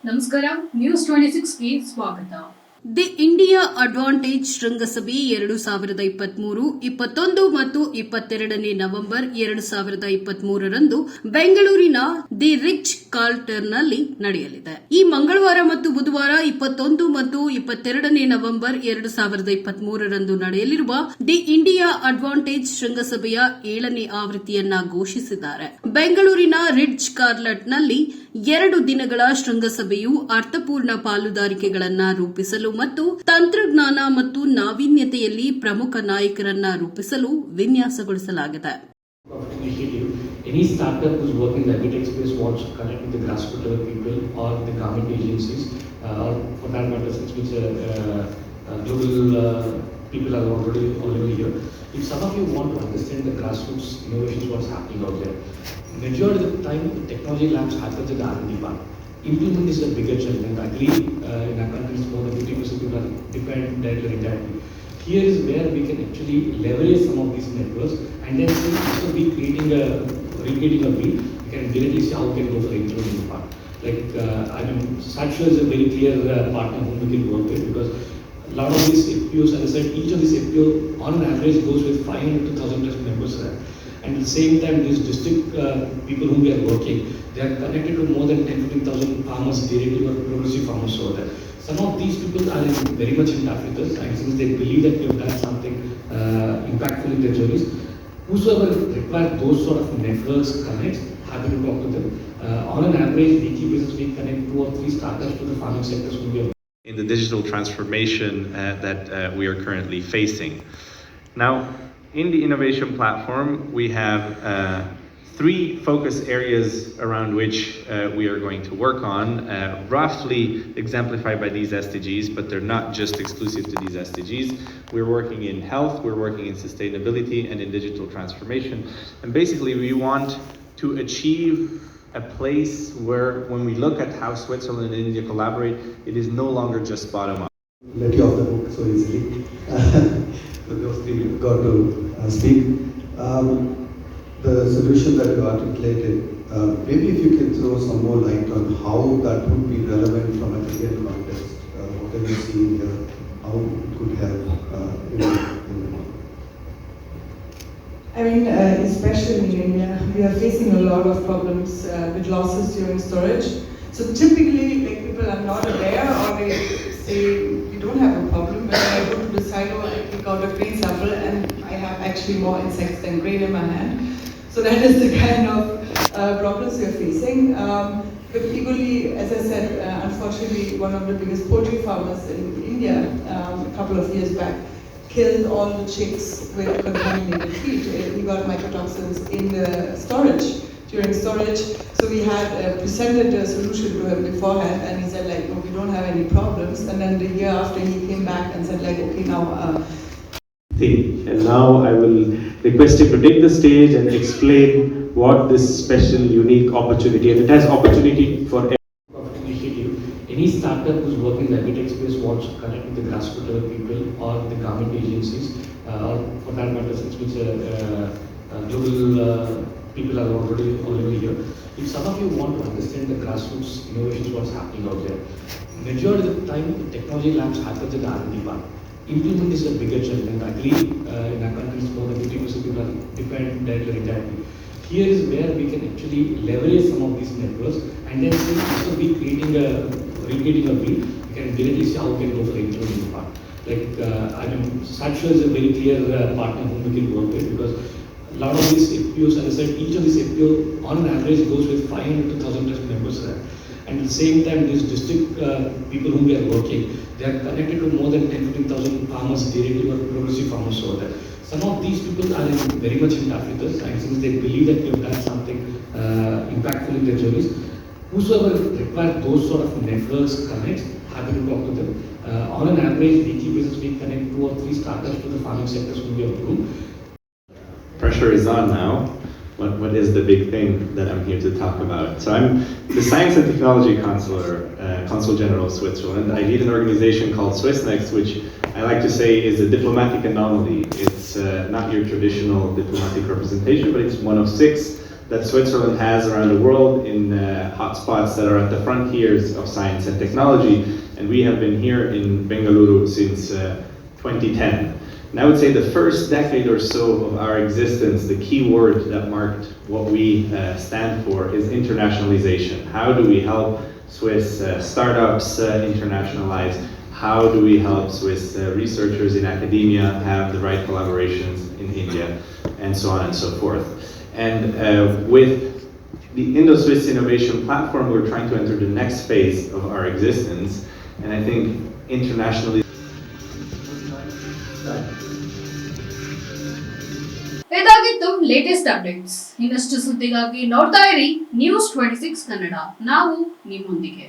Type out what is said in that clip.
ನಮಸ್ಕಾರ, ನ್ಯೂಸ್ 26ಗೆ ಸ್ವಾಗತ. The India advantage ಶೃಂಗಸಭೆ 2023 21 ಮತ್ತು 22 ನವೆಂಬರ್ 2023 ರಂದು ಬೆಂಗಳೂರಿನ ದಿ ರಿಚ್ ಕಾರ್ಲ್ಟನ್ನಲ್ಲಿ ನಡೆಯಲಿದೆ. ಈ ಮಂಗಳವಾರ ಮತ್ತು ಬುಧವಾರ 21 ಮತ್ತು 22 ನವೆಂಬರ್ 2023 ರಂದು ನಡೆಯಲಿರುವ ದಿ ಇಂಡಿಯಾ ಅಡ್ವಾಂಟೇಜ್ ಶೃಂಗಸಭೆಯ 7ನೇ ಆವೃತ್ತಿಯನ್ನ ಘೋಷಿಸಿದ್ದಾರೆ. ಬೆಂಗಳೂರಿನ ರಿಚ್ ಕಾರ್ಲ್ಟನ್ನಲ್ಲಿ 2 ದಿನಗಳ ಶೃಂಗಸಭೆಯು ಅರ್ಥಪೂರ್ಣ ಪಾಲುದಾರಿಕೆಗಳನ್ನು ರೂಪಿಸಲು ಮತ್ತು ತಂತ್ರಜ್ಞಾನ ಮತ್ತು ನಾವೀನ್ಯತೆಯಲ್ಲಿ ಪ್ರಮುಖ ನಾಯಕರನ್ನ ರೂಪಿಸಲು ವಿನ್ಯಾಸಗೊಳಿಸಲಾಗಿದೆ. Any startup who's working in the agri-tech space wants to connect with the grassroots level people or the government agencies, or for that matter, since which global people are already here. If some of you want to understand the grassroots innovations, what's happening out there, majority of the time, the technology labs happens at the R&D part. Implement is a bigger challenge, and I believe in our country, more than 50% people are dependent directly or indirectly. Here is where we can actually leverage some of these networks, and then also be recreating a wheel. We can directly see how we can go for the implementation part. Like Satchel is a very clear partner whom we can work with, because a lot of these FPOs, as I said, each of these FPO on an average goes with 500 to 1,000 plus members there. And at the same time, these district people whom we are working, they are connected to more than 10,000-15,000 farmers directly, or progressive farmers over there. Some of these people are very much in touch with us, and since they believe that we have done something impactful in their journeys, whosoever require those sort of networks, connects, happy to talk to them. On an average, weekly basis, we connect 2 or 3 startups to the farming sectors whom we are in the digital transformation that we are currently facing. Now, in the innovation platform, we have 3 focus areas around which we are going to work on, roughly exemplified by these SDGs, but they're not just exclusive to these SDGs. We're working in health, we're working in sustainability, and in digital transformation. And basically, we want to achieve a place where, when we look at how Switzerland and India collaborate, it is no longer just bottom up. Let you off the hook so easily. So those 3 got to speak. The solution that you articulated, maybe if you can throw some more light on how that would be relevant from an Indian context. What have you seen here? How it could help in the I mean, especially in India, we are facing a lot of problems with losses during storage. So typically, like, people are not aware, or they say we don't have a problem. When I go to the silo, I pick out a grain sample, and I have actually more insects than grain in my hand. So that is the kind of problems we are facing. But equally, as I said, unfortunately, one of the biggest poultry farmers in India a couple of years back killed all the chicks with contaminated feed. He got mycotoxins in the storage, during storage. So we had presented a solution to him beforehand, and he said, like, no, we don't have any problems. And then the year after, he came back and said, like, okay, now... And now I will request him to take the stage and explain what this special, unique opportunity, and it has opportunity for any startup who's working in the agri-tech space wants to connect with the grassroots level people or the government agencies, or for that matter, since which global people are already here. If some of you want to understand the grassroots innovations, what's happening out there, majority of the time, the technology labs happens at the R&D part. Implement is a bigger challenge, and I believe in our country, more than 50% people are dependent directly or indirectly. Here is where we can actually leverage some of these networks, and then also be recreating a wheel. We can directly see how we can go for the implementation part. Like Satchel is a very clear partner whom we can work with, because a lot of these FPOs, as I said, each of these FPO on an average goes with 500 to 1,000 plus members there. And at the same time, these district people whom we are working, they are connected to more than 10,000-15,000 farmers directly, or progressive farmers over there. Some of these people are very much in touch with us, and since they believe that we have done something impactful in their journeys, whosoever require those sort of networks, connects, happy to talk to them. On an average, weekly basis, we connect 2 or 3 startups to the farming sectors whom we have grown. Pressure is on now. What is the big thing that I'm here to talk about? So I'm the Science and Technology Consul General of Switzerland. I lead an organization called Swissnex, which I like to say is a diplomatic anomaly. It's not your traditional diplomatic representation, but it's one of 6 that Switzerland has around the world in hotspots that are at the frontiers of science and technology. And we have been here in Bengaluru since 2010. And I would say the first decade or so of our existence, the key word that marked what we stand for is internationalization. How do we help Swiss startups internationalize? How do we help Swiss researchers in academia have the right collaborations in India, and so on and so forth. And with the Indo-Swiss Innovation Platform, we're trying to enter the next phase of our existence, and I think internationally. ಇದಾಗಿತ್ತು latest updates. ಇನ್ನಷ್ಟು ಸುದ್ದಿಗಾಗಿ ನೋಡ್ತಾ ಇರಿ news 26 Kannada. ನಾವು ನಿಮ್ಮೊಂದಿಗೆ.